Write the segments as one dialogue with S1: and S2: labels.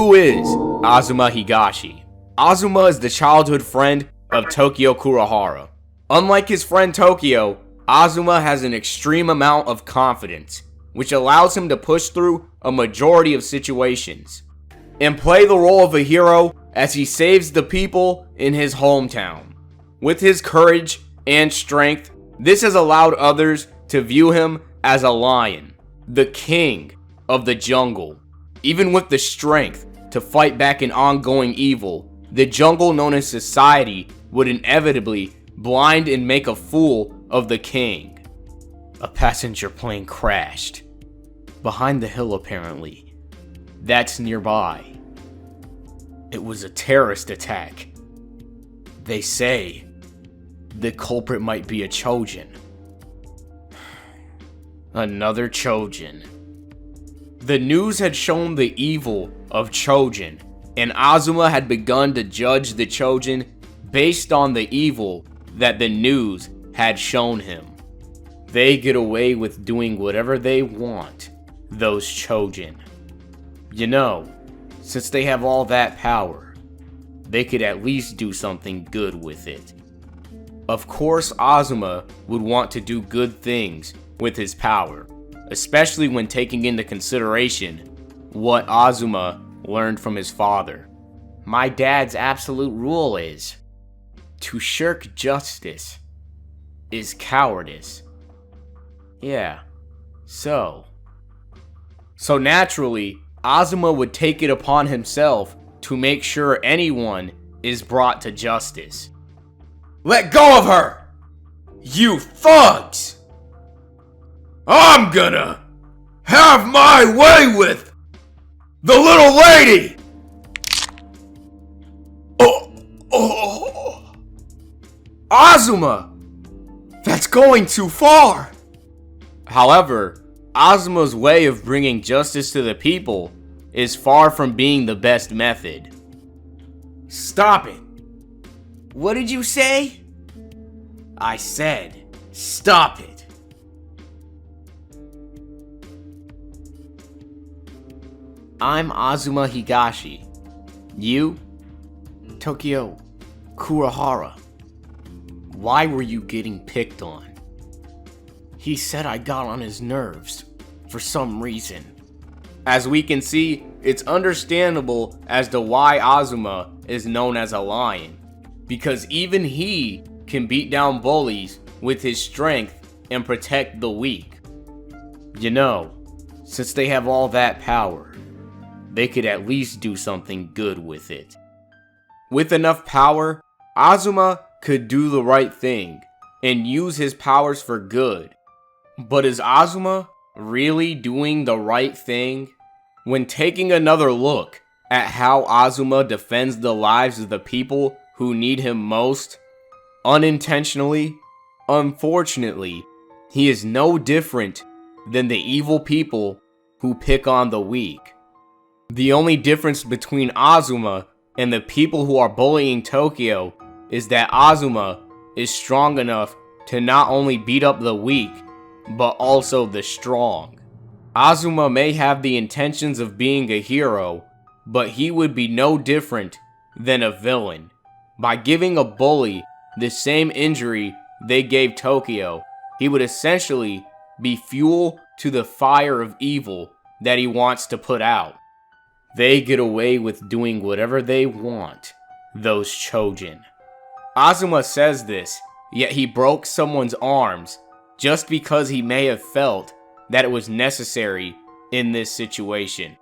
S1: Who is Azuma Higashi? Azuma is the childhood friend of Tokyo Kurahara. Unlike his friend Tokyo, Azuma has an extreme amount of confidence, which allows him to push through a majority of situations and play the role of a hero as he saves the people in his hometown. With his courage and strength, this has allowed others to view him as a lion, the king of the jungle. Even with the strength to fight back an ongoing evil, the jungle known as society would inevitably blind and make a fool of the king. A passenger plane crashed. Behind the hill apparently. That's nearby. It was a terrorist attack. They say the culprit might be a Choujin. Another Choujin. The news had shown the evil of Choujin, and Azuma had begun to judge the Choujin based on the evil that the news had shown him. They get away with doing whatever they want, those Choujin. You know, since they have all that power, they could at least do something good with it. Of course, Azuma would want to do good things with his power, especially when taking into consideration what Azuma learned from his father. My dad's absolute rule is, to shirk justice is cowardice. Yeah, so naturally, Azuma would take it upon himself to make sure anyone is brought to justice. Let go of her! You thugs! I'm gonna have my way with the little lady! Oh. Azuma! That's going too far! However, Azuma's way of bringing justice to the people is far from being the best method. Stop it! What did you say? I said, stop it. I'm Azuma Higashi. You? Tokyo Kurahara. Why were you getting picked on? He said I got on his nerves for some reason. As we can see, it's understandable as to why Azuma is known as a lion, because even he can beat down bullies with his strength and protect the weak. You know, since they have all that power, they could at least do something good with it. With enough power, Azuma could do the right thing and use his powers for good. But is Azuma really doing the right thing? When taking another look at how Azuma defends the lives of the people who need him most, unintentionally, unfortunately, he is no different than the evil people who pick on the weak. The only difference between Azuma and the people who are bullying Tokyo is that Azuma is strong enough to not only beat up the weak, but also the strong. Azuma may have the intentions of being a hero, but he would be no different than a villain. By giving a bully the same injury they gave Tokyo, he would essentially be fuel to the fire of evil that he wants to put out. They get away with doing whatever they want, those Choujin. Azuma says this, yet he broke someone's arms just because he may have felt that it was necessary in this situation.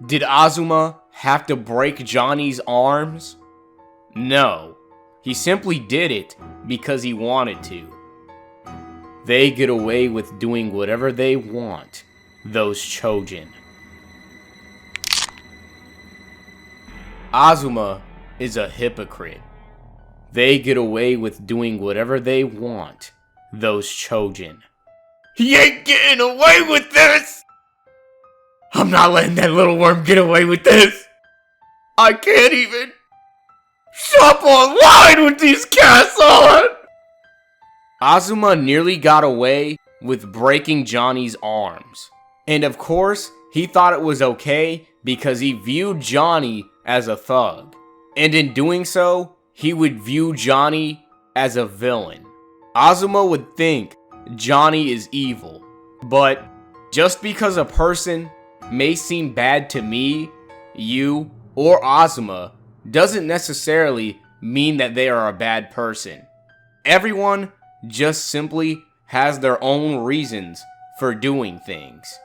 S1: Did Azuma have to break Johnny's arms? No, he simply did it because he wanted to. They get away with doing whatever they want, those Choujin. Azuma is a hypocrite. They get away with doing whatever they want, those Choujin. He ain't getting away with this! I'm not letting that little worm get away with this! I can't even shop online with these cats on! Azuma nearly got away with breaking Johnny's arms. And of course, he thought it was okay because he viewed Johnny as a thug. And in doing so, he would view Johnny as a villain. Azuma would think Johnny is evil. But just because a person may seem bad to me, you, or Azuma doesn't necessarily mean that they are a bad person. Everyone just simply has their own reasons for doing things.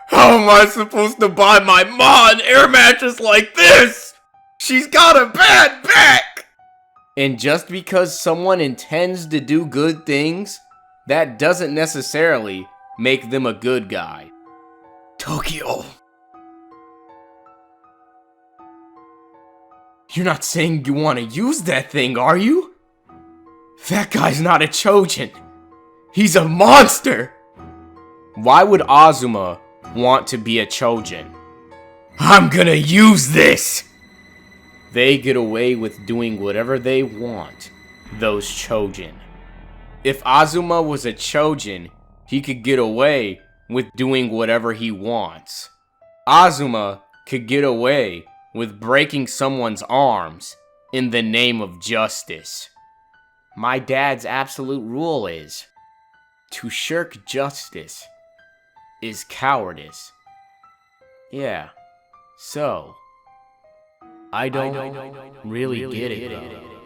S1: How am I supposed to buy my ma an air mattress like this? She's got a bad back! And just because someone intends to do good things, that doesn't necessarily make them a good guy. Tokyo. You're not saying you want to use that thing, are you? That guy's not a Choujin. He's a monster! Why would Azuma want to be a Choujin? I'm gonna use this! They get away with doing whatever they want, those Choujin. If Azuma was a Choujin, he could get away with doing whatever he wants. Azuma could get away with breaking someone's arms in the name of justice. My dad's absolute rule is, to shirk justice is cowardice. Yeah, so I don't really get it though.